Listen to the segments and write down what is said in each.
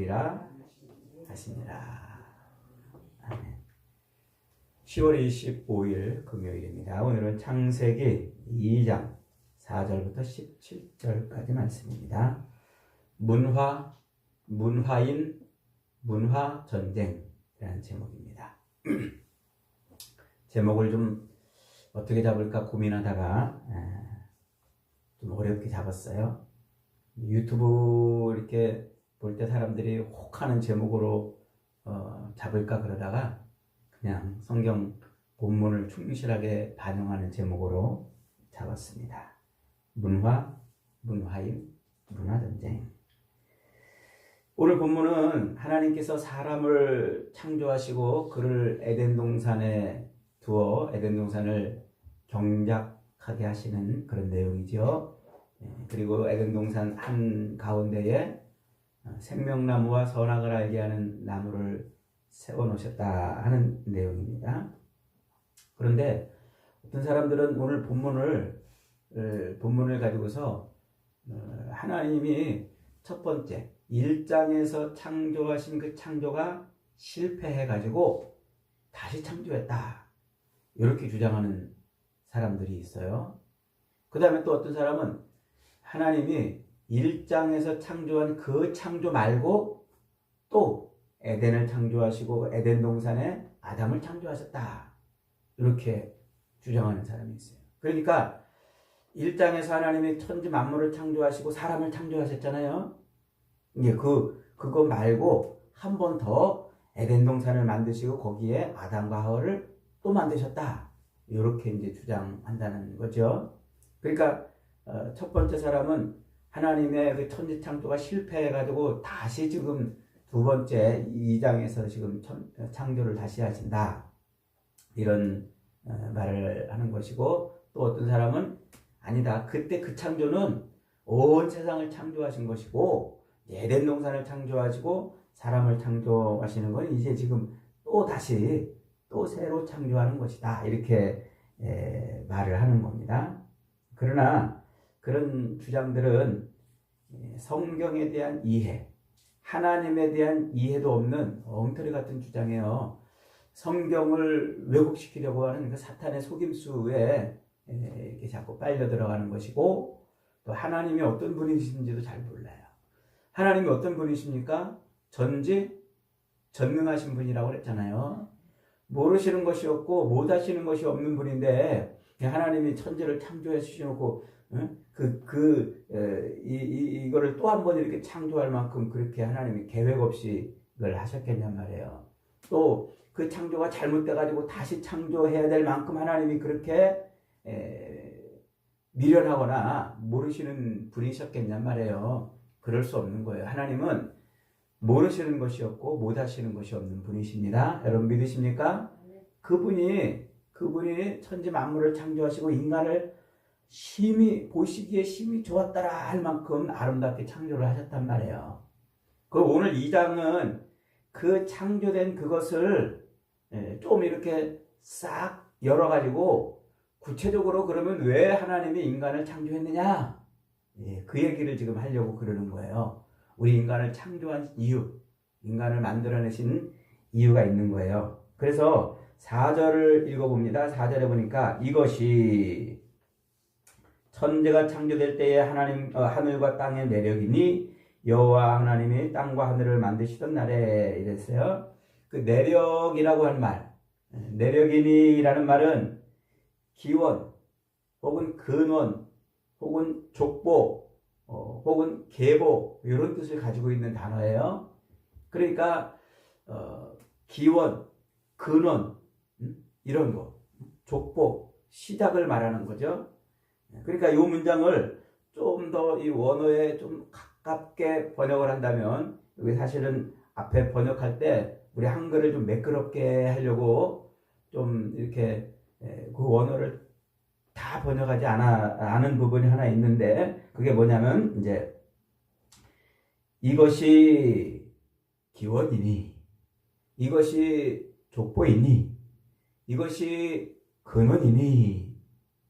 이루리라 하시니라. 아멘. 10월 25일 금요일입니다. 오늘은 창세기 2장 4절부터 17절까지 말씀입니다. 문화인, 문화전쟁이라는 제목입니다. 제목을 좀 어떻게 잡을까 고민하다가 좀 어렵게 잡았어요. 유튜브 이렇게 볼 때 사람들이 혹하는 제목으로 잡을까 그러다가 그냥 성경 본문을 충실하게 반영하는 제목으로 잡았습니다. 문화인, 문화전쟁. 오늘 본문은 하나님께서 사람을 창조하시고 그를 에덴 동산에 두어 에덴 동산을 경작하게 하시는 그런 내용이죠. 그리고 에덴 동산 한 가운데에 생명나무와 선악을 알게 하는 나무를 세워 놓으셨다 하는 내용입니다. 그런데 어떤 사람들은 오늘 본문을 가지고서 하나님이 첫 번째 1장에서 창조하신 그 창조가 실패해가지고 다시 창조했다, 이렇게 주장하는 사람들이 있어요. 그 다음에 또 어떤 사람은 하나님이 1장에서 창조한 그 창조 말고 또 에덴을 창조하시고 에덴 동산에 아담을 창조하셨다, 이렇게 주장하는 사람이 있어요. 그러니까 1장에서 하나님이 천지 만물을 창조하시고 사람을 창조하셨잖아요. 이게 그거 말고 한 번 더 에덴 동산을 만드시고 거기에 아담과 하와를 또 만드셨다, 이렇게 이제 주장한다는 거죠. 그러니까 첫 번째 사람은 하나님의 그 천지 창조가 실패해가지고 다시 지금 두 번째 2장에서 지금 창조를 다시 하신다, 이런 말을 하는 것이고, 또 어떤 사람은 아니다, 그때 그 창조는 온 세상을 창조하신 것이고 에덴 동산을 창조하시고 사람을 창조하시는 건 이제 지금 또 다시 또 새로 창조하는 것이다, 이렇게 말을 하는 겁니다. 그러나 그런 주장들은 성경에 대한 이해, 하나님에 대한 이해도 없는 엉터리 같은 주장이에요. 성경을 왜곡시키려고 하는 그 사탄의 속임수에 이렇게 자꾸 빨려 들어가는 것이고, 또 하나님이 어떤 분이신지도 잘 몰라요. 하나님이 어떤 분이십니까? 전능하신 분이라고 그랬잖아요. 모르시는 것이 없고 못하시는 것이 없는 분인데 하나님이 천지를 창조해 주시놓고 이거를 또 한 번 이렇게 창조할 만큼 그렇게 하나님이 계획 없이 이걸 하셨겠냔 말이에요. 또 그 창조가 잘못돼가지고 다시 창조해야 될 만큼 하나님이 그렇게 미련하거나 모르시는 분이셨겠냔 말이에요. 그럴 수 없는 거예요. 하나님은 모르시는 것이 없고 못하시는 것이 없는 분이십니다. 여러분 믿으십니까? 그분이 천지 만물을 창조하시고 인간을 보시기에 심히 좋았더라 할 만큼 아름답게 창조를 하셨단 말이에요. 그리고 오늘 2장은 그 창조된 그것을 좀 이렇게 싹 열어가지고 구체적으로 그러면 왜 하나님이 인간을 창조했느냐, 그 얘기를 지금 하려고 그러는 거예요. 우리 인간을 창조한 이유, 인간을 만들어내신 이유가 있는 거예요. 그래서 4절을 읽어봅니다. 4절에 보니까 이것이 천지가 창조될 때에 하늘과 땅의 내력이니 여호와 하나님이 땅과 하늘을 만드시던 날에 이랬어요. 그 내력이라고 한 말, 내력이니라는 말은 기원 혹은 근원 혹은 족보 혹은 계보, 이런 뜻을 가지고 있는 단어예요. 그러니까 기원, 근원, 이런 거, 족보, 시작을 말하는 거죠. 그러니까 이 문장을 좀 더 이 원어에 좀 가깝게 번역을 한다면, 여기 사실은 앞에 번역할 때 우리 한글을 좀 매끄럽게 하려고 좀 이렇게 그 원어를 다 번역하지 않은 부분이 하나 있는데, 그게 뭐냐면 이제 이것이 기원이니, 이것이 족보이니, 이것이 근원이니,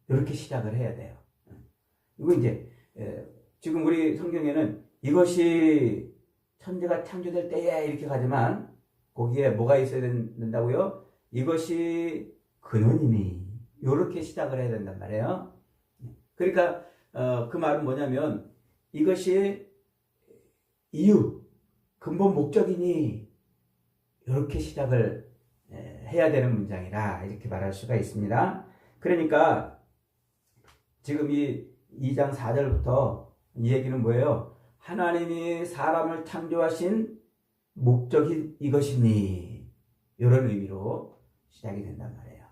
이렇게 시작을 해야 돼요. 이거 이제 지금 우리 성경에는 이것이 천지가 창조될 때에 이렇게 가지만 거기에 뭐가 있어야 된다고요? 이것이 근원이니 이렇게 시작을 해야 된단 말이에요. 그러니까 그 말은 뭐냐면 이것이 이유, 근본 목적이니 이렇게 시작을 해야 되는 문장이라 이렇게 말할 수가 있습니다. 그러니까 지금 이 2장 4절부터 이 얘기는 뭐예요? 하나님이 사람을 창조하신 목적이 이것이니 이런 의미로 시작이 된단 말이에요.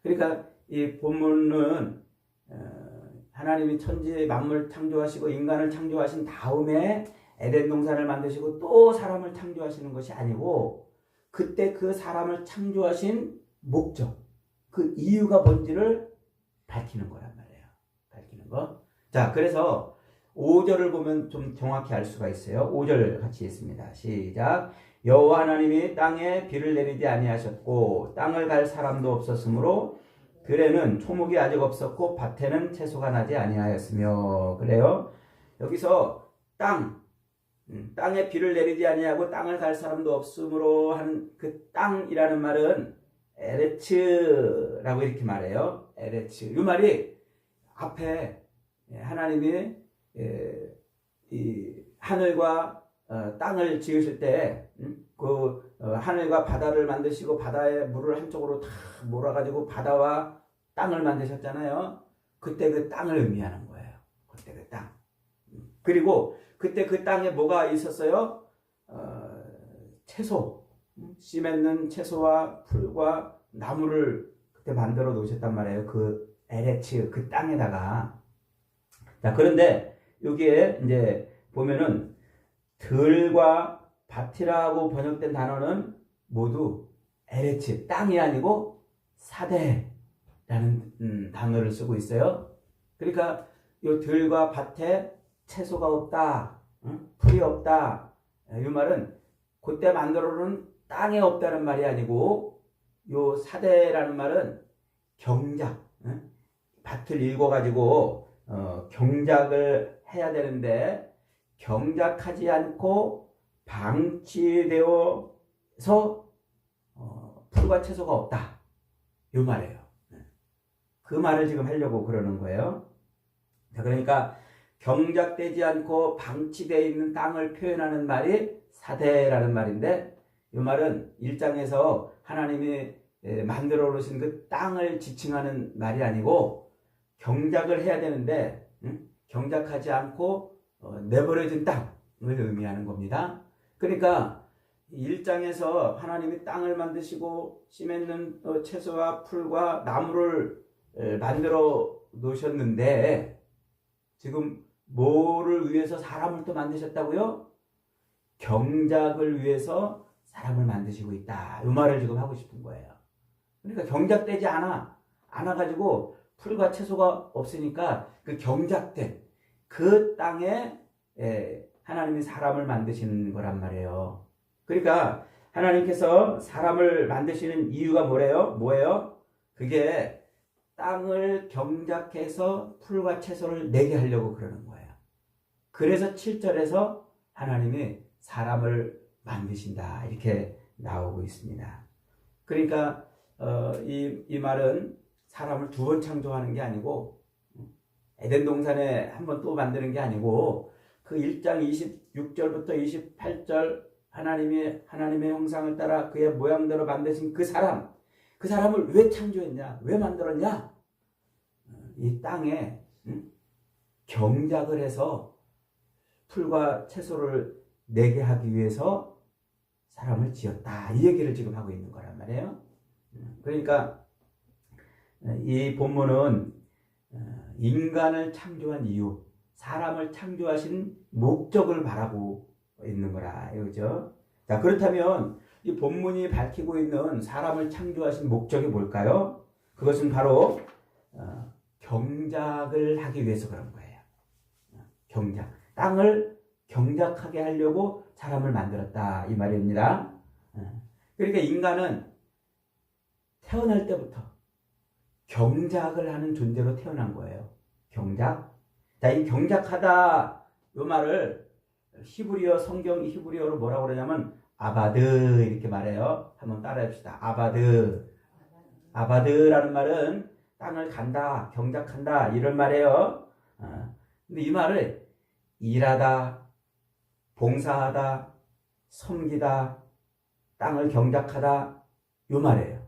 그러니까 이 본문은 하나님이 천지 만물 창조하시고 인간을 창조하신 다음에 에덴 동산을 만드시고 또 사람을 창조하시는 것이 아니고 그때 그 사람을 창조하신 목적, 그 이유가 뭔지를 밝히는 거란 말이에요. 밝히는 거. 자, 그래서 5절을 보면 좀 정확히 알 수가 있어요. 5절 같이 읽습니다. 시작. 여호와 하나님이 땅에 비를 내리지 아니하셨고 땅을 갈 사람도 없었으므로 들에는 초목이 아직 없었고 밭에는 채소가 나지 아니하였으며. 그래요. 여기서 땅에 비를 내리지 아니하고 땅을 갈 사람도 없으므로 하는 그 땅이라는 말은 에레츠라고 이렇게 말해요. 에레츠. 이 말이 앞에 하나님이 이 하늘과 땅을 지으실 때 그 하늘과 바다를 만드시고 바다의 물을 한쪽으로 다 몰아가지고 바다와 땅을 만드셨잖아요. 그때 그 땅을 의미하는 거예요. 그때 그 땅. 그리고 그때 그 땅에 뭐가 있었어요? 채소, 씨 맺는 채소와 풀과 나무를 그때 만들어 놓으셨단 말이에요. 그 에레츠, 그 땅에다가. 자, 그런데 여기에 이제 보면은 들과 밭이라고 번역된 단어는 모두 에레츠, 땅이 아니고 사대라는 단어를 쓰고 있어요. 그러니까 이 들과 밭에 채소가 없다, 풀이 없다. 이 말은 그때 만들어놓은 땅에 없다는 말이 아니고 요 사대라는 말은 경작, 밭을 읽어가지고 경작을 해야 되는데 경작하지 않고 방치되어서 풀과 채소가 없다. 이 말이에요. 그 말을 지금 하려고 그러는 거예요. 자, 그러니까 경작되지 않고 방치되어 있는 땅을 표현하는 말이 사대라는 말인데 이 말은 1장에서 하나님이 만들어 놓으신 그 땅을 지칭하는 말이 아니고 경작을 해야 되는데 경작하지 않고 내버려진 땅을 의미하는 겁니다. 그러니까 1장에서 하나님이 땅을 만드시고 씨 맺는 채소와 풀과 나무를 만들어 놓으셨는데 지금 뭐를 위해서 사람을 또 만드셨다고요? 경작을 위해서 사람을 만드시고 있다. 이 말을 지금 하고 싶은 거예요. 그러니까 경작되지 않아가지고 풀과 채소가 없으니까 그 경작된 그 땅에 하나님이 사람을 만드시는 거란 말이에요. 그러니까 하나님께서 사람을 만드시는 이유가 뭐예요? 그게 땅을 경작해서 풀과 채소를 내게 하려고 그러는 거예요. 그래서 7절에서 하나님이 사람을 만드신다 이렇게 나오고 있습니다. 그러니까 이 말은 사람을 두 번 창조하는 게 아니고 에덴 동산에 한 번 또 만드는 게 아니고 그 1장 26절부터 28절 하나님의 형상을 따라 그의 모양대로 만드신 그 사람을 왜 창조했냐? 왜 만들었냐? 이 땅에 경작을 해서 풀과 채소를 내게 하기 위해서 사람을 지었다. 이 얘기를 지금 하고 있는 거란 말이에요. 그러니까 이 본문은 인간을 창조한 이유, 사람을 창조하신 목적을 바라고 있는 거라 이거죠. 자, 그렇다면 이 본문이 밝히고 있는 사람을 창조하신 목적이 뭘까요? 그것은 바로 경작을 하기 위해서 그런 거예요. 경작. 땅을 경작하게 하려고 사람을 만들었다 이 말입니다. 그러니까 인간은 태어날 때부터 경작을 하는 존재로 태어난 거예요. 경작. 자, 이 경작하다 이 말을 히브리어 성경 히브리어로 뭐라고 그러냐면 아바드 이렇게 말해요. 한번 따라해 봅시다. 아바드. 아바드라는 말은 땅을 간다, 경작한다 이런 말이에요. 근데 이 말을 일하다, 봉사하다, 섬기다, 땅을 경작하다 요 말이에요.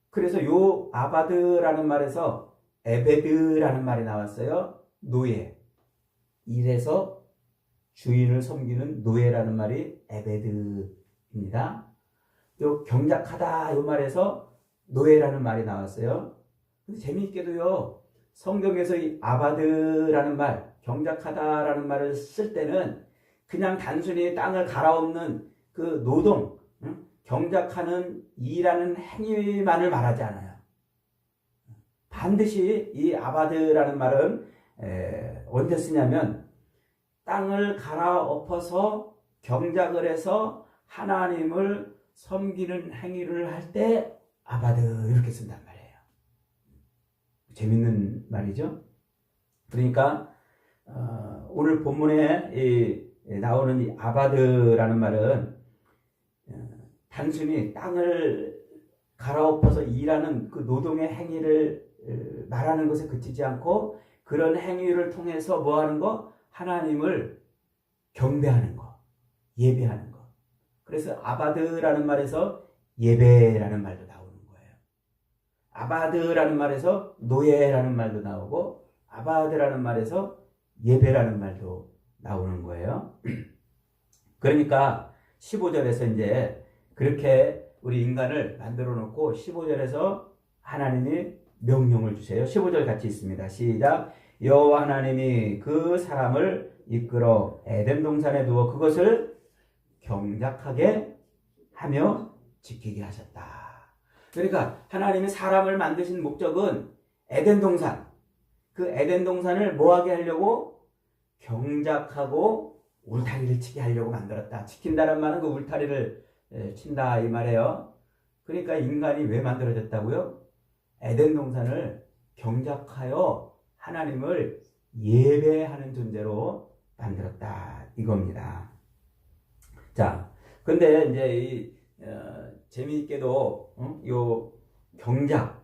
그래서 요 아바드라는 말에서 에베드라는 말이 나왔어요. 노예. 일해서 주인을 섬기는 노예라는 말이 에베드입니다. 요 경작하다 요 말에서 노예라는 말이 나왔어요. 근데 재미있게도요. 성경에서 이 아바드라는 말, 경작하다라는 말을 쓸 때는 그냥 단순히 땅을 갈아엎는 그 노동, 경작하는 일하는 행위만을 말하지 않아요. 반드시 이 아바드라는 말은 언제 쓰냐면 땅을 갈아엎어서 경작을 해서 하나님을 섬기는 행위를 할 때 아바드 이렇게 쓴단 말이에요. 재밌는 말이죠. 그러니까 오늘 본문에 나오는 이 아바드라는 말은 단순히 땅을 갈아엎어서 일하는 그 노동의 행위를 말하는 것에 그치지 않고 그런 행위를 통해서 뭐 하는 거? 하나님을 경배하는 거, 예배하는 거. 그래서 아바드라는 말에서 예배라는 말도 나오는 거예요. 아바드라는 말에서 노예라는 말도 나오고 아바드라는 말에서 예배라는 말도 나오는 거예요. 그러니까 15절에서 이제 그렇게 우리 인간을 만들어 놓고 15절에서 하나님이 명령을 주세요. 15절 같이 있습니다. 시작. 여호와 하나님이 그 사람을 이끌어 에덴 동산에 두어 그것을 경작하게 하며 지키게 하셨다. 그러니까 하나님이 사람을 만드신 목적은 에덴 동산, 그 에덴 동산을 뭐하게 하려고? 경작하고 울타리를 치게 하려고 만들었다. 지킨다는 말은 그 울타리를 친다 이 말이에요. 그러니까 인간이 왜 만들어졌다고요? 에덴 동산을 경작하여 하나님을 예배하는 존재로 만들었다 이겁니다. 자, 근데 이제 재미있게도 요 경작,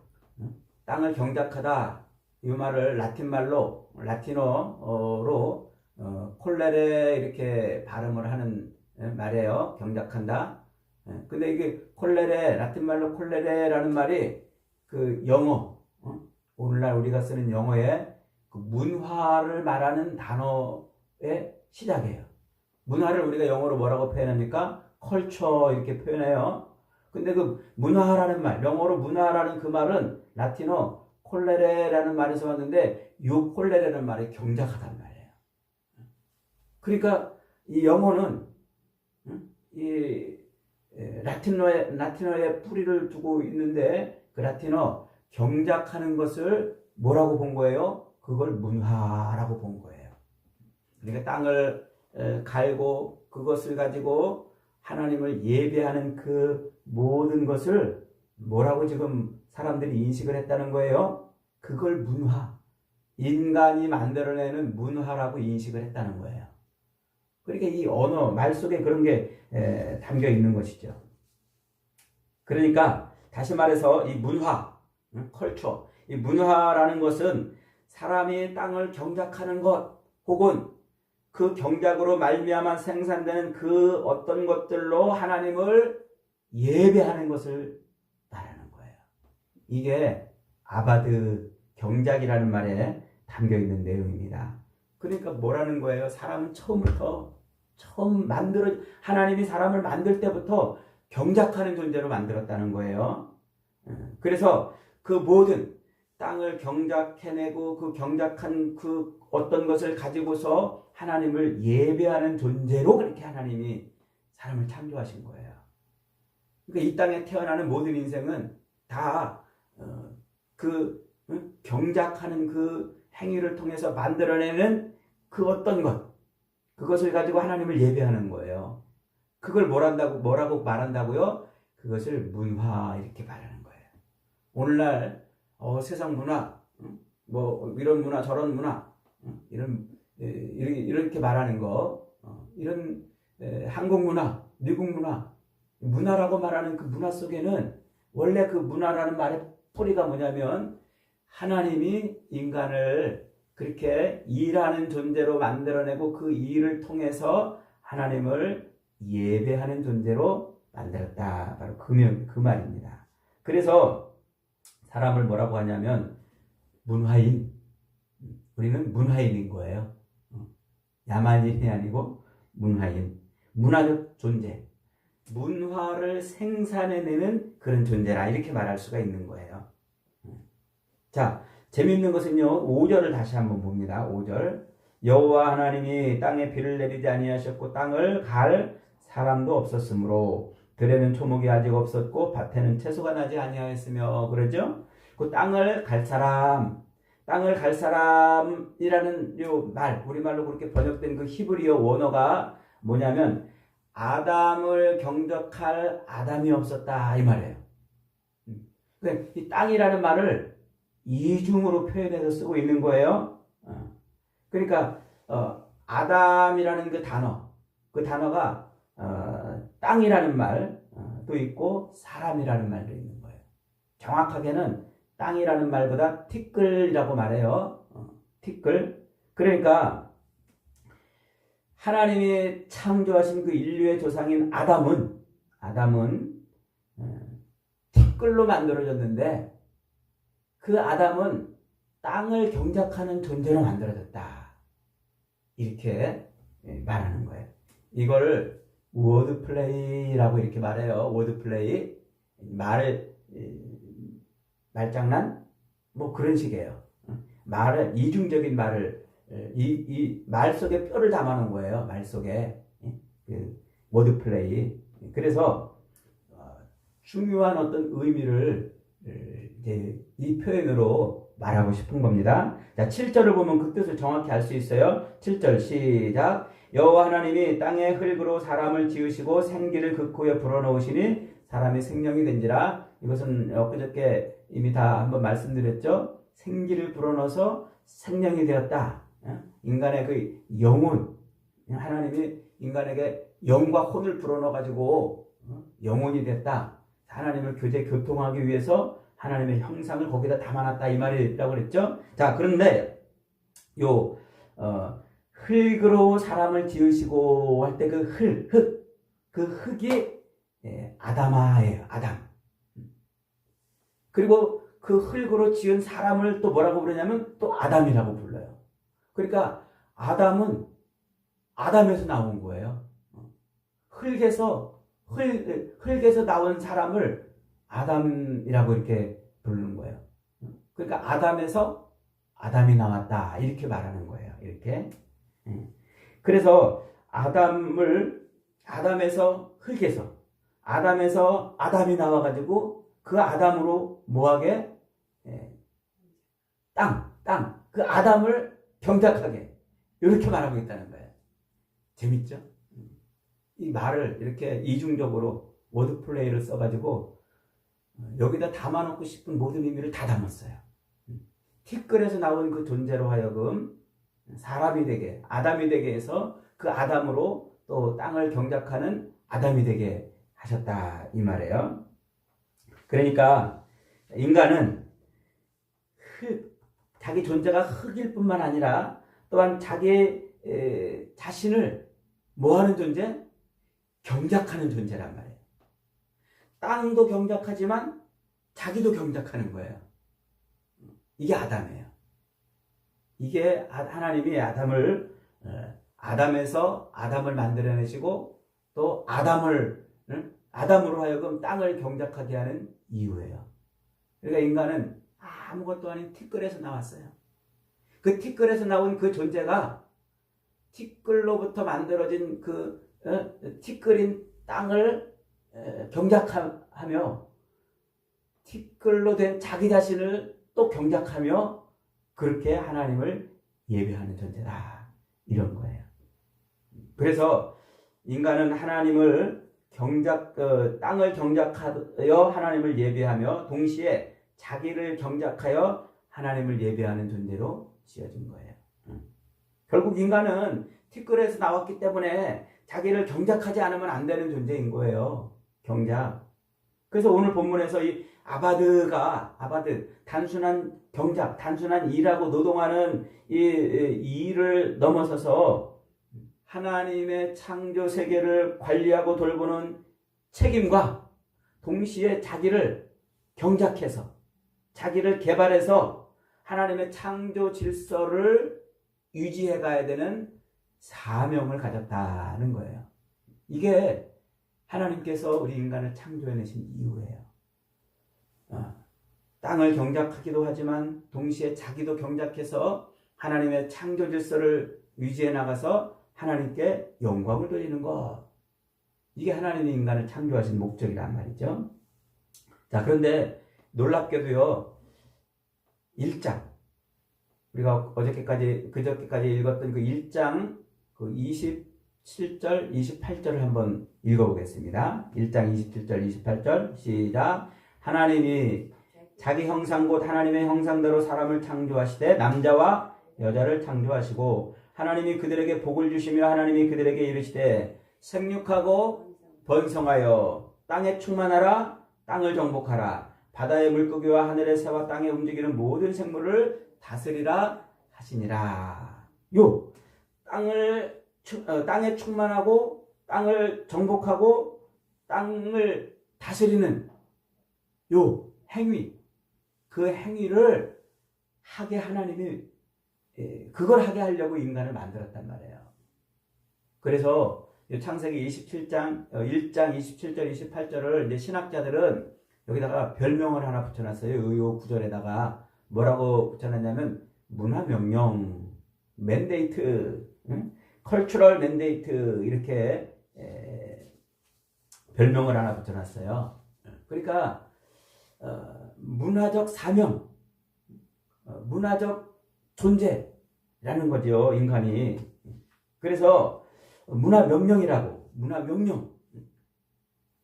땅을 경작하다 이 말을 라틴어로 콜레레 이렇게 발음을 하는 말이에요. 경작한다. 근데 이게 콜레레, 라틴 말로 콜레레라는 말이 그 영어, 오늘날 우리가 쓰는 영어의 그 문화를 말하는 단어의 시작이에요. 문화를 우리가 영어로 뭐라고 표현합니까? 컬처 이렇게 표현해요. 근데 그 문화라는 말, 영어로 문화라는 그 말은 라틴어 콜레레라는 말에서 왔는데 이 콜레레라는 말이 경작하다는 말이에요. 그러니까 이 영어는 이 라틴어에 뿌리를 두고 있는데 그 라틴어 경작하는 것을 뭐라고 본 거예요? 그걸 문화라고 본 거예요. 그러니까 땅을 갈고 그것을 가지고 하나님을 예배하는 그 모든 것을 뭐라고 지금 사람들이 인식을 했다는 거예요? 그걸 문화, 인간이 만들어내는 문화라고 인식을 했다는 거예요. 그러니까 이 언어, 말 속에 그런 게 담겨 있는 것이죠. 그러니까 다시 말해서 이 문화, 컬처, 이 문화라는 것은 사람이 땅을 경작하는 것 혹은 그 경작으로 말미암아 생산되는 그 어떤 것들로 하나님을 예배하는 것을 말하는 거예요. 이게 아바드 경작이라는 말에 담겨 있는 내용입니다. 그러니까 뭐라는 거예요? 사람은 하나님이 사람을 만들 때부터 경작하는 존재로 만들었다는 거예요. 그래서 그 모든 땅을 경작해내고 그 경작한 그 어떤 것을 가지고서 하나님을 예배하는 존재로 그렇게 하나님이 사람을 창조하신 거예요. 그러니까 이 땅에 태어나는 모든 인생은 다 경작하는 그 행위를 통해서 만들어내는 그 어떤 것, 그것을 가지고 하나님을 예배하는 거예요. 그걸 뭐라고 말한다고요? 그것을 문화 이렇게 말하는 거예요. 오늘날 세상 문화, 뭐 이런 문화 저런 문화, 이렇게 말하는 거 이런 한국 문화, 미국 문화, 문화라고 말하는 그 문화 속에는 원래 그 문화라는 말의 뿌리가 뭐냐면 하나님이 인간을 그렇게 일하는 존재로 만들어내고 그 일을 통해서 하나님을 예배하는 존재로 만들었다. 바로 그 말입니다. 그래서 사람을 뭐라고 하냐면 문화인. 우리는 문화인인 거예요. 야만인이 아니고 문화인. 문화적 존재. 문화를 생산해내는 그런 존재라 이렇게 말할 수가 있는 거예요. 자, 재미있는 것은요. 5절을 다시 한번 봅니다. 5절. 여호와 하나님이 땅에 비를 내리지 아니하셨고 땅을 갈 사람도 없었으므로 들에는 초목이 아직 없었고 밭에는 채소가 나지 아니하였으며 그러죠. 그 땅을 갈 사람이라는 요 말, 우리말로 그렇게 번역된 그 히브리어 원어가 뭐냐면 아담을 경작할 아담이 없었다 이 말이에요. 이 땅이라는 말을 이중으로 표현해서 쓰고 있는 거예요. 그러니까 아담이라는 그 단어가 땅이라는 말도 있고 사람이라는 말도 있는 거예요. 정확하게는 땅이라는 말보다 티끌이라고 말해요. 티끌. 그러니까 하나님이 창조하신 그 인류의 조상인 아담은 티끌로 만들어졌는데 그 아담은 땅을 경작하는 존재로 만들어졌다. 이렇게 말하는 거예요. 이걸 워드플레이라고 이렇게 말해요. 워드플레이. 말장난? 뭐 그런 식이에요. 이중적인 말을, 이 말 속에 뼈를 담아놓은 거예요. 말 속에. 그 워드플레이. 그래서 중요한 어떤 의미를 이제 이 표현으로 말하고 싶은 겁니다. 자, 7절을 보면 그 뜻을 정확히 알 수 있어요. 7절 시작. 여호와 하나님이 땅의 흙으로 사람을 지으시고 생기를 그 코에 불어넣으시니 사람이 생명이 된지라. 이것은 엊그저께 이미 다 한번 말씀드렸죠. 생기를 불어넣어서 생명이 되었다. 인간의 그 영혼, 하나님이 인간에게 영과 혼을 불어넣어가지고 영혼이 됐다. 하나님을 교통하기 위해서 하나님의 형상을 거기다 담아놨다 이 말이라고 그랬죠. 자, 그런데 흙으로 사람을 지으시고 할 때 그 흙이 아담아예요. 아담. 그리고 그 흙으로 지은 사람을 또 뭐라고 부르냐면 또 아담이라고 불러요. 그러니까 아담은 아담에서 나온 거예요. 흙에서 나온 사람을 아담이라고 이렇게 부르는 거예요. 그러니까 아담에서 아담이 나왔다 이렇게 말하는 거예요. 이렇게. 그래서 아담에서 흙에서 아담이 나와가지고 그 아담으로 뭐하게 그 아담을 경작하게 이렇게 말하고 있다는 거예요. 재밌죠? 이 말을 이렇게 이중적으로 워드플레이를 써가지고 여기다 담아놓고 싶은 모든 의미를 다 담았어요. 티끌에서 나온 그 존재로 하여금 사람이 되게 아담이 되게 해서 그 아담으로 또 땅을 경작하는 아담이 되게 하셨다 이 말이에요. 그러니까 인간은 자기 존재가 흙일 뿐만 아니라 또한 자기 자신을 뭐하는 존재? 경작하는 존재란 말이에요. 땅도 경작하지만 자기도 경작하는 거예요. 이게 아담이에요. 이게 하나님이 아담에서 아담을 만들어내시고 또 아담으로 하여금 땅을 경작하게 하는 이유예요. 그러니까 인간은 아무것도 아닌 티끌에서 나왔어요. 그 티끌에서 나온 그 존재가 티끌로부터 만들어진 그 티끌인 땅을 경작하며 티끌로 된 자기 자신을 또 경작하며 그렇게 하나님을 예배하는 존재다. 이런 거예요. 그래서 인간은 하나님을 땅을 경작하여 하나님을 예배하며 동시에 자기를 경작하여 하나님을 예배하는 존재로 지어진 거예요. 결국 인간은 티끌에서 나왔기 때문에 자기를 경작하지 않으면 안 되는 존재인 거예요. 경작. 그래서 오늘 본문에서 이 아바드, 단순한 경작, 단순한 일하고 노동하는 이 일을 넘어서서 하나님의 창조 세계를 관리하고 돌보는 책임과 동시에 자기를 경작해서 자기를 개발해서 하나님의 창조 질서를 유지해 가야 되는 사명을 가졌다는 거예요. 이게 하나님께서 우리 인간을 창조해내신 이유예요. 땅을 경작하기도 하지만 동시에 자기도 경작해서 하나님의 창조 질서를 유지해 나가서 하나님께 영광을 돌리는 것. 이게 하나님이 인간을 창조하신 목적이란 말이죠. 자, 그런데 놀랍게도요, 1장, 우리가 그저께까지 읽었던 그 1장 그 27절, 28절을 한번 읽어보겠습니다. 1장 27절, 28절 시작. 하나님이 자기 형상 곧 하나님의 형상대로 사람을 창조하시되 남자와 여자를 창조하시고 하나님이 그들에게 복을 주시며 하나님이 그들에게 이르시되 생육하고 번성하여 땅에 충만하라 땅을 정복하라 바다의 물고기와 하늘의 새와 땅에 움직이는 모든 생물을 다스리라 하시니라. 땅에 충만하고 땅을 정복하고 땅을 다스리는 요 행위, 그 행위를 하게 하나님이 그걸 하게 하려고 인간을 만들었단 말이에요. 그래서 창세기 27장 1장 27절 28절을 이제 신학자들은 여기다가 별명을 하나 붙여놨어요. 요 구절에다가 뭐라고 붙여놨냐면 문화 명령, 맨데이트, 컬처럴 맨데이트 이렇게 별명을 하나 붙여놨어요. 그러니까 문화적 사명, 문화적 존재라는 거죠, 인간이. 그래서 문화 명령이라고, 문화 명령.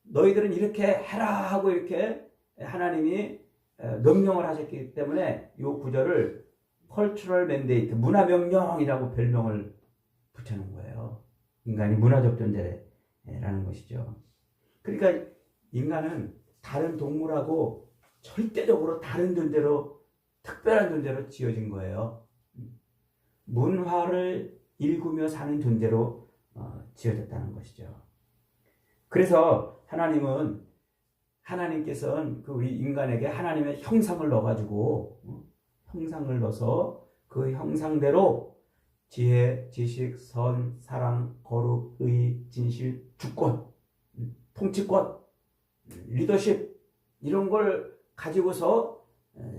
너희들은 이렇게 해라 하고 이렇게 하나님이 명령을 하셨기 때문에 이 구절을 컬처럴 맨데이트, 문화 명령이라고 별명을 붙여놓은 거예요. 인간이 문화적 존재라는 것이죠. 그러니까 인간은 다른 동물하고 절대적으로 다른 존재로, 특별한 존재로 지어진 거예요. 문화를 일구며 사는 존재로 지어졌다는 것이죠. 그래서 하나님께서는 그 우리 인간에게 하나님의 형상을 넣어가지고, 형상을 넣어서 그 형상대로 지혜, 지식, 선, 사랑, 거룩, 의, 진실, 주권, 통치권, 리더십 이런 걸 가지고서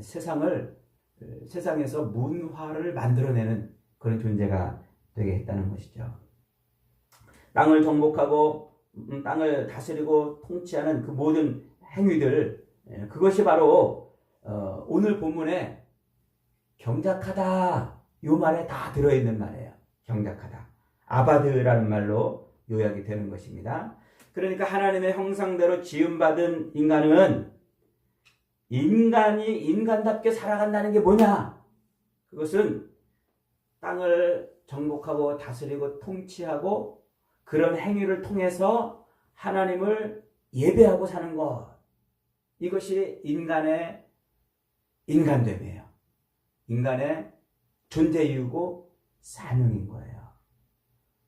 세상에서 문화를 만들어내는 그런 존재가 되게 했다는 것이죠. 땅을 정복하고 땅을 다스리고 통치하는 그 모든 행위들, 그것이 바로 오늘 본문에 경작하다 요 말에 다 들어있는 말이에요. 경작하다. 아바드라는 말로 요약이 되는 것입니다. 그러니까 하나님의 형상대로 지음받은 인간은 인간이 인간답게 살아간다는 게 뭐냐? 그것은 땅을 정복하고 다스리고 통치하고 그런 행위를 통해서 하나님을 예배하고 사는 것. 이것이 인간의 인간됨이에요. 인간의 존재 이유고 사명인 거예요.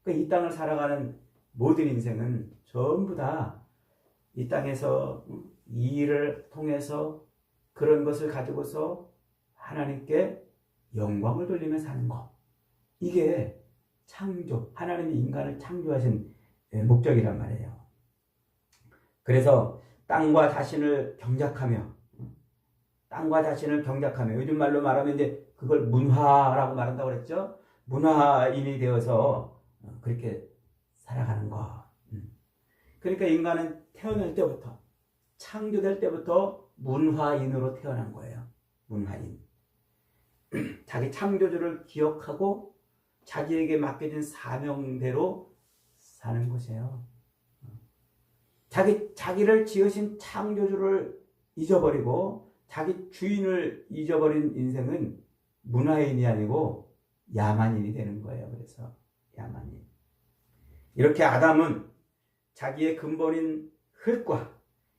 그러니까 이 땅을 살아가는 모든 인생은 전부 다 이 땅에서 이 일을 통해서 그런 것을 가지고서 하나님께 영광을 돌리며 사는 것. 이게 창조, 하나님이 인간을 창조하신 목적이란 말이에요. 그래서 땅과 자신을 경작하며 요즘 말로 말하면 이제 그걸 문화라고 말한다고 그랬죠. 문화인이 되어서 그렇게 살아가는 것. 그러니까 인간은 태어날 때부터, 창조될 때부터 문화인으로 태어난 거예요. 문화인. 자기 창조주를 기억하고 자기에게 맡겨진 사명대로 사는 것이에요. 자기를 지으신 창조주를 잊어버리고 자기 주인을 잊어버린 인생은 문화인이 아니고 야만인이 되는 거예요. 그래서 야만인. 이렇게 아담은 자기의 근본인 흙과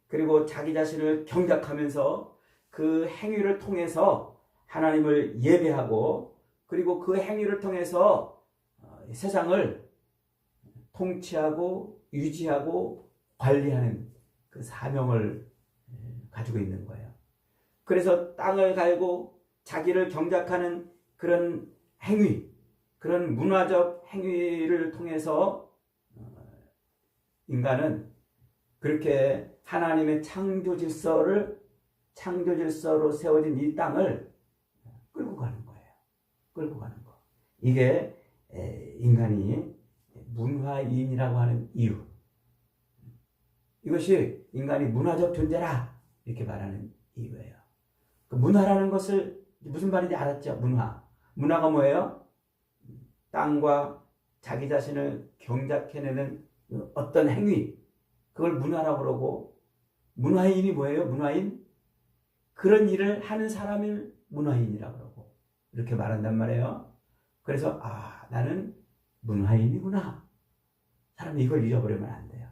그리고 자기 자신을 경작하면서 그 행위를 통해서 하나님을 예배하고 그리고 그 행위를 통해서 세상을 통치하고 유지하고 관리하는 그 사명을 가지고 있는 거예요. 그래서 땅을 갈고 자기를 경작하는 그런 행위, 그런 문화적 행위를 통해서 인간은 그렇게 하나님의 창조 질서로 세워진 이 땅을 끌고 가는 거예요. 끌고 가는 거. 이게 인간이 문화인이라고 하는 이유. 이것이 인간이 문화적 존재라 이렇게 말하는 이유예요. 그 문화라는 것을 무슨 말인지 알았죠? 문화가 뭐예요? 땅과 자기 자신을 경작해내는 어떤 행위, 그걸 문화라고 그러고, 문화인이 뭐예요? 문화인? 그런 일을 하는 사람을 문화인이라고 그러고 이렇게 말한단 말이에요. 그래서 나는 문화인이구나. 사람이 이걸 잊어버리면 안 돼요.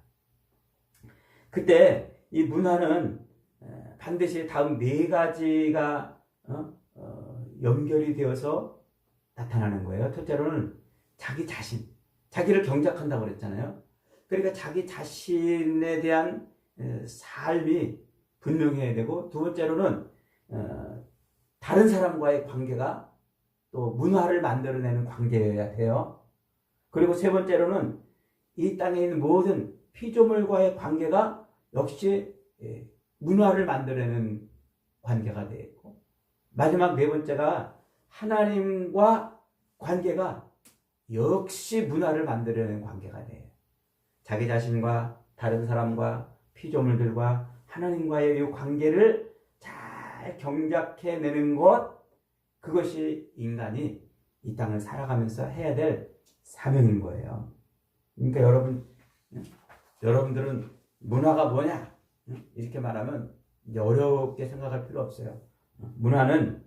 그때 이 문화는 반드시 다음 네 가지가 연결이 되어서 나타나는 거예요. 첫째로는 자기 자신, 자기를 경작한다고 그랬잖아요. 그러니까 자기 자신에 대한 삶이 분명해야 되고, 두 번째로는 다른 사람과의 관계가 또 문화를 만들어내는 관계여야 돼요. 그리고 세 번째로는 이 땅에 있는 모든 피조물과의 관계가 역시 문화를 만들어내는 관계가 되고, 마지막 네 번째가 하나님과 관계가 역시 문화를 만들어내는 관계가 돼요. 자기 자신과 다른 사람과 피조물들과 하나님과의 이 관계를 잘 경작해내는 것, 그것이 인간이 이 땅을 살아가면서 해야 될 사명인 거예요. 그러니까 여러분들은 문화가 뭐냐? 이렇게 말하면 어렵게 생각할 필요 없어요. 문화는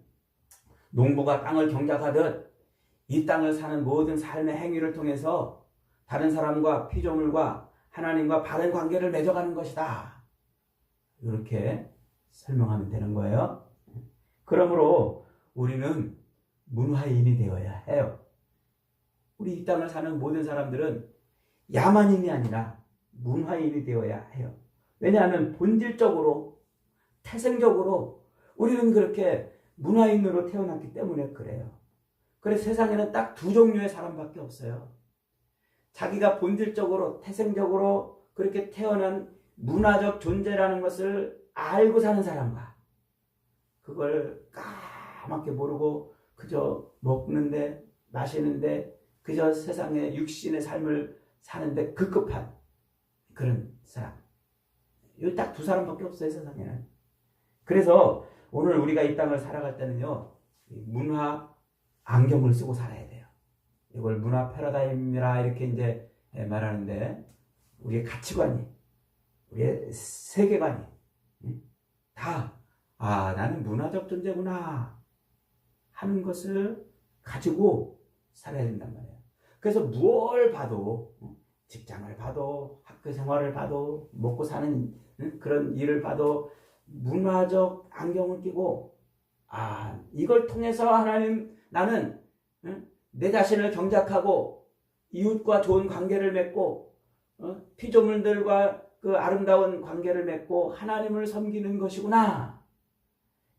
농부가 땅을 경작하듯 이 땅을 사는 모든 삶의 행위를 통해서 다른 사람과 피조물과 하나님과 바른 관계를 맺어가는 것이다. 이렇게 설명하면 되는 거예요. 그러므로 우리는 문화인이 되어야 해요. 우리 이 땅을 사는 모든 사람들은 야만인이 아니라 문화인이 되어야 해요. 왜냐하면 본질적으로, 태생적으로 우리는 그렇게 문화인으로 태어났기 때문에 그래요. 그래서 세상에는 딱 두 종류의 사람밖에 없어요. 자기가 본질적으로, 태생적으로 그렇게 태어난 문화적 존재라는 것을 알고 사는 사람과, 그걸 까맣게 모르고 그저 먹는데 마시는데 그저 세상의 육신의 삶을 사는데 급급한 그런 사람. 이 딱 두 사람밖에 없어요, 세상에는. 그래서 오늘 우리가 이 땅을 살아갈 때는요, 문화 안경을 쓰고 살아야 돼요. 이걸 문화 패러다임이라 이렇게 이제 말하는데, 우리의 가치관이, 우리의 세계관이 다 나는 문화적 존재구나 하는 것을 가지고 살아야 된단 말이에요. 그래서 무엇을 봐도, 직장을 봐도, 학교 생활을 봐도, 먹고 사는 그런 일을 봐도 문화적 안경을 끼고, 이걸 통해서 하나님, 나는 내 자신을 경작하고 이웃과 좋은 관계를 맺고 피조물들과 그 아름다운 관계를 맺고 하나님을 섬기는 것이구나.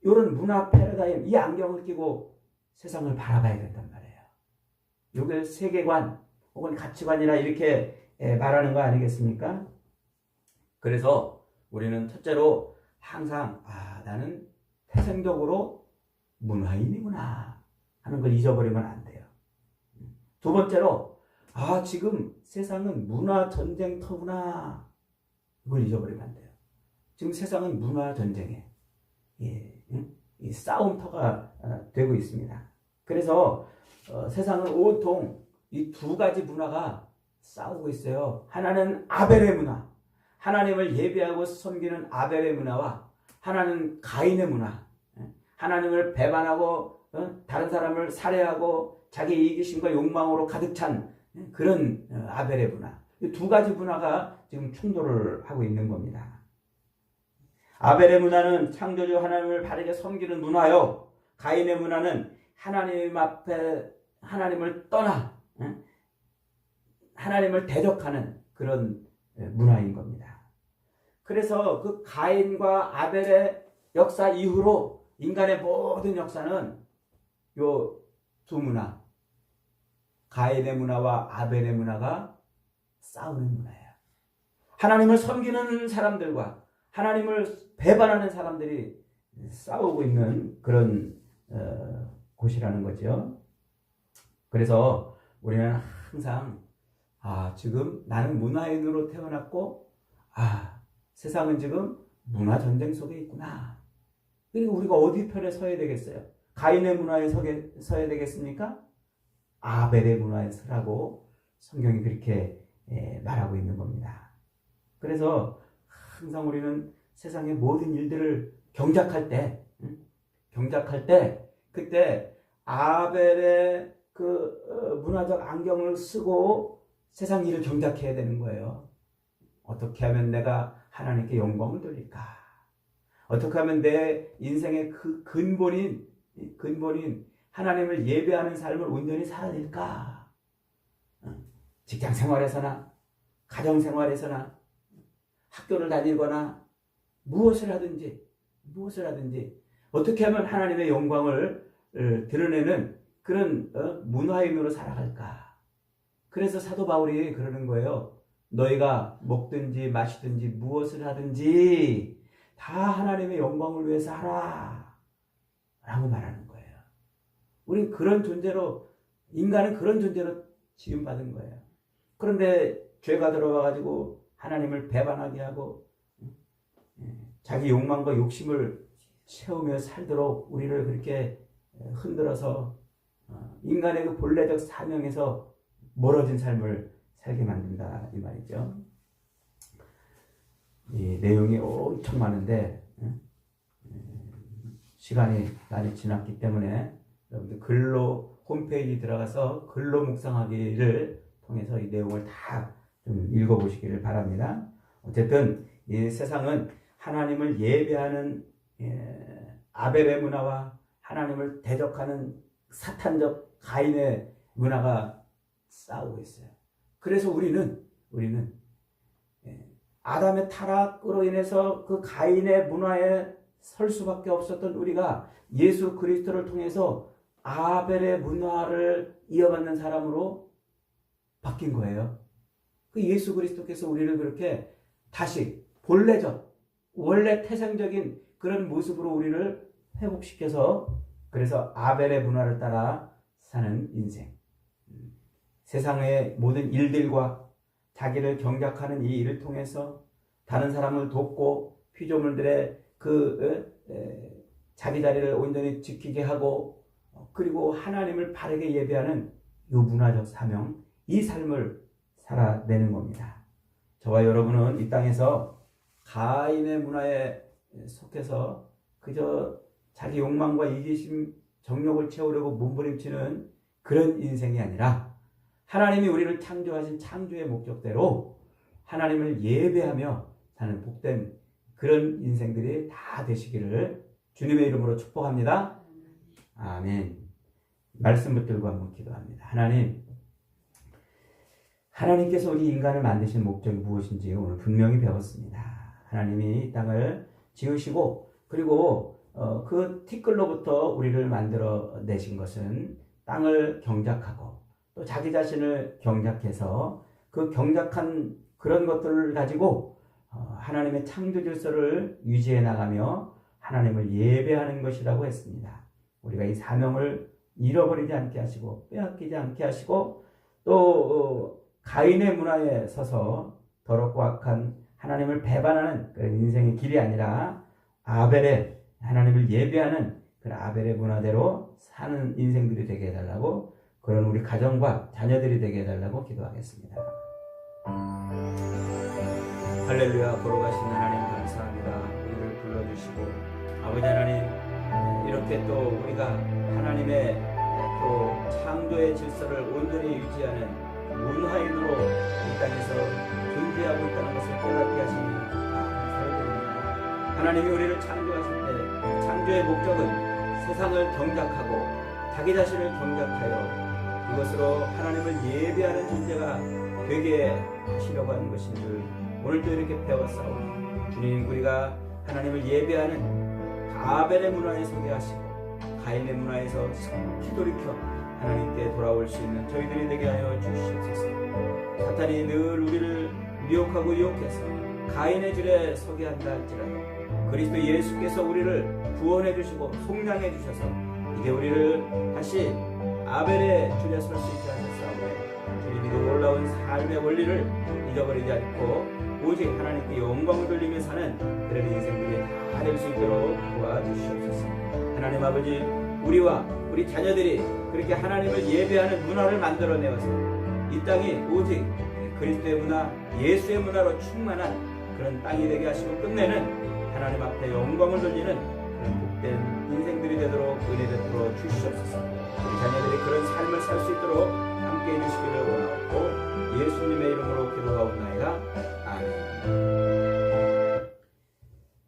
이런 문화 패러다임, 이 안경을 끼고 세상을 바라봐야 된단 말이에요. 이게 세계관 혹은 가치관이라 이렇게 말하는 거 아니겠습니까? 그래서 우리는 첫째로 항상 나는 태생적으로 문화인이구나 하는 걸 잊어버리면 안 돼요. 두 번째로 지금 세상은 문화 전쟁터구나, 이걸 잊어버리면 안 돼요. 지금 세상은 문화 전쟁에 이 싸움터가 되고 있습니다. 그래서 세상은 온통 이 두 가지 문화가 싸우고 있어요. 하나는 아벨의 문화, 하나님을 예배하고 섬기는 아벨의 문화와 하나는 가인의 문화, 하나님을 배반하고 다른 사람을 살해하고 자기 이기심과 욕망으로 가득 찬 그런 아벨의 문화. 이 두 가지 문화가 지금 충돌을 하고 있는 겁니다. 아벨의 문화는 창조주 하나님을 바르게 섬기는 문화요. 가인의 문화는 하나님 앞에 하나님을 떠나 하나님을 대적하는 그런 문화인 겁니다. 그래서 그 가인과 아벨의 역사 이후로 인간의 모든 역사는 요 두 문화, 가인의 문화와 아벨의 문화가 싸우는 문화예요. 하나님을 섬기는 사람들과 하나님을 배반하는 사람들이 싸우고 있는 그런 곳이라는 거죠. 그래서 우리는 항상 지금 나는 문화인으로 태어났고 세상은 지금 문화 전쟁 속에 있구나. 그리고 우리가 어디 편에 서야 되겠어요? 가인의 문화에 서야 되겠습니까? 아벨의 문화에 서라고 성경이 그렇게 말하고 있는 겁니다. 그래서 항상 우리는 세상의 모든 일들을 경작할 때 그때 아벨의 그 문화적 안경을 쓰고 세상 일을 경작해야 되는 거예요. 어떻게 하면 내가 하나님께 영광을 돌릴까? 어떻게 하면 내 인생의 그 근본인 하나님을 예배하는 삶을 온전히 살아낼까? 직장 생활에서나 가정 생활에서나 학교를 다니거나 무엇을 하든지 어떻게 하면 하나님의 영광을 드러내는 그런 문화인으로 살아갈까? 그래서 사도 바울이 그러는 거예요. 너희가 먹든지 마시든지 무엇을 하든지 다 하나님의 영광을 위해서 하라 라고 말하는 거예요. 우린 그런 존재로, 인간은 그런 존재로 지음받은 거예요. 그런데 죄가 들어와가지고 하나님을 배반하게 하고 자기 욕망과 욕심을 채우며 살도록 우리를 그렇게 흔들어서 인간의 그 본래적 사명에서 멀어진 삶을 살게 만든다 이 말이죠. 이 내용이 엄청 많은데 시간이 많이 지났기 때문에 여러분들 글로 홈페이지 들어가서 글로 묵상하기를 통해서 이 내용을 다 좀 읽어보시기를 바랍니다. 어쨌든 이 세상은 하나님을 예배하는 아벨의 문화와 하나님을 대적하는 사탄적 가인의 문화가 싸우고 있어요. 그래서 우리는 아담의 타락으로 인해서 그 가인의 문화에 설 수밖에 없었던 우리가 예수 그리스도를 통해서 아벨의 문화를 이어받는 사람으로 바뀐 거예요. 그 예수 그리스도께서 우리를 그렇게 다시 본래적, 원래 태생적인 그런 모습으로 우리를 회복시켜서 그래서 아벨의 문화를 따라 사는 인생. 세상의 모든 일들과 자기를 경작하는 이 일을 통해서 다른 사람을 돕고 피조물들의 자기 자리를 온전히 지키게 하고 그리고 하나님을 바르게 예배하는 이 문화적 사명, 이 삶을 살아내는 겁니다. 저와 여러분은 이 땅에서 가인의 문화에 속해서 그저 자기 욕망과 이기심, 정욕을 채우려고 몸부림치는 그런 인생이 아니라 하나님이 우리를 창조하신 창조의 목적대로 하나님을 예배하며 사는 복된 그런 인생들이 다 되시기를 주님의 이름으로 축복합니다. 아멘. 말씀 붙들고 한번 기도합니다. 하나님께서 우리 인간을 만드신 목적이 무엇인지 오늘 분명히 배웠습니다. 하나님이 이 땅을 지으시고 그리고 그 티끌로부터 우리를 만들어 내신 것은 땅을 경작하고 또 자기 자신을 경작해서 그 경작한 그런 것들을 가지고 하나님의 창조 질서를 유지해 나가며 하나님을 예배하는 것이라고 했습니다. 우리가 이 사명을 잃어버리지 않게 하시고 빼앗기지 않게 하시고 또 가인의 문화에 서서 더럽고 악한 하나님을 배반하는 그런 인생의 길이 아니라 아벨의 하나님을 예배하는 그런 아벨의 문화대로 사는 인생들이 되게 해달라고 그런 우리 가정과 자녀들이 되게 해달라고 기도하겠습니다. 할렐루야. 걸어가신 하나님 감사합니다. 우리를 불러주시고 아버지 하나님 이렇게 또 우리가 하나님의 또 창조의 질서를 온전히 유지하는 문화인으로 이 땅에서 존재하고 있다는 것을 깨닫게 하시니 감사를 드립니다. 하나님이 우리를 창조하실 때 창조의 목적은 세상을 경작하고 자기 자신을 경작하여 그것으로 하나님을 예배하는 존재가 되게 하시려고 하는 것인 줄 오늘도 이렇게 배웠사오니 주님, 우리가 하나님을 예배하는 아벨의 문화에 서게 하시고 가인의 문화에서 속히 돌이켜 하나님께 돌아올 수 있는 저희들이 되게 하여 주시옵소서. 사탄이 늘 우리를 미혹하고 유혹해서 가인의 줄에 서게 한다 할지라도 그리스도 예수께서 우리를 구원해 주시고 속량해 주셔서 이제 우리를 다시 아벨의 줄에 설 수 있게 하셨사오니 주님이 놀라운 삶의 원리를 잊어버리지 않고 오직 하나님께 영광을 돌리며 사는 그런 인생들이 다 될 수 있도록 도와주시옵소서. 하나님 아버지, 우리와 우리 자녀들이 그렇게 하나님을 예배하는 문화를 만들어내어서 이 땅이 오직 그리스도의 문화, 예수의 문화로 충만한 그런 땅이 되게 하시고 끝내는 하나님 앞에 영광을 돌리는 그런 복된 인생들이 되도록 은혜 베풀어 주시옵소서. 우리 자녀들이 그런 삶을 살 수 있도록 함께해 주시기를 원하옵고 예수님의 이름으로 기도하옵나이다. 아멘.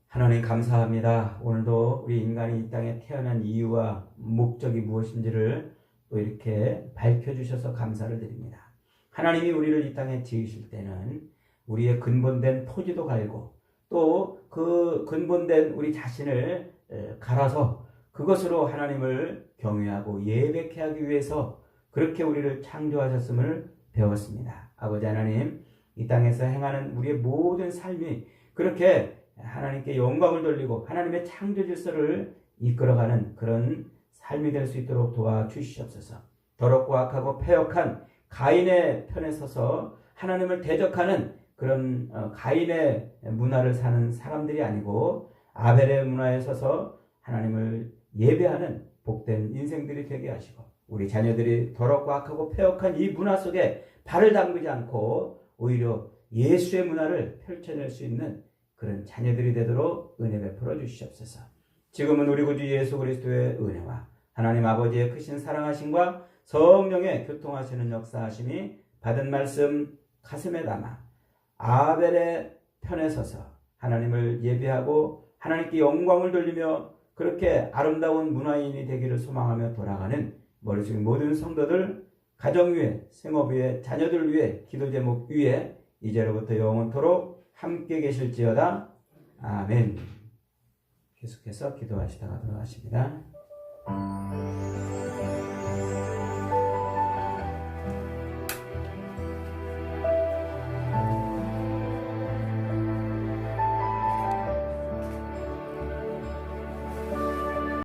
하나님 감사합니다. 오늘도 우리 인간이 이 땅에 태어난 이유와 목적이 무엇인지를 또 이렇게 밝혀주셔서 감사를 드립니다. 하나님이 우리를 이 땅에 지으실 때는 우리의 근본된 토지도 갈고 또 그 근본된 우리 자신을 갈아서 그것으로 하나님을 경외하고 예배케 하기 위해서 그렇게 우리를 창조하셨음을 배웠습니다. 아버지 하나님, 이 땅에서 행하는 우리의 모든 삶이 그렇게 하나님께 영광을 돌리고 하나님의 창조 질서를 이끌어가는 그런 삶이 될 수 있도록 도와주시옵소서. 더럽고 악하고 패역한 가인의 편에 서서 하나님을 대적하는 그런 가인의 문화를 사는 사람들이 아니고 아벨의 문화에 서서 하나님을 예배하는 복된 인생들이 되게 하시고 우리 자녀들이 더럽고 악하고 패역한 이 문화 속에 발을 담그지 않고 오히려 예수의 문화를 펼쳐낼 수 있는 그런 자녀들이 되도록 은혜 베풀어 주시옵소서. 지금은 우리 구주 예수 그리스도의 은혜와 하나님 아버지의 크신 사랑하심과 성령의 교통하시는 역사하심이 받은 말씀 가슴에 담아 아벨의 편에 서서 하나님을 예배하고 하나님께 영광을 돌리며 그렇게 아름다운 문화인이 되기를 소망하며 돌아가는 머릿속 모든 성도들, 가정 위에, 생업 위에, 자녀들 위에, 기도 제목 위에 이제로부터 영원토록 함께 계실지어다. 아멘. 계속해서 기도하시다가 돌아가십니다.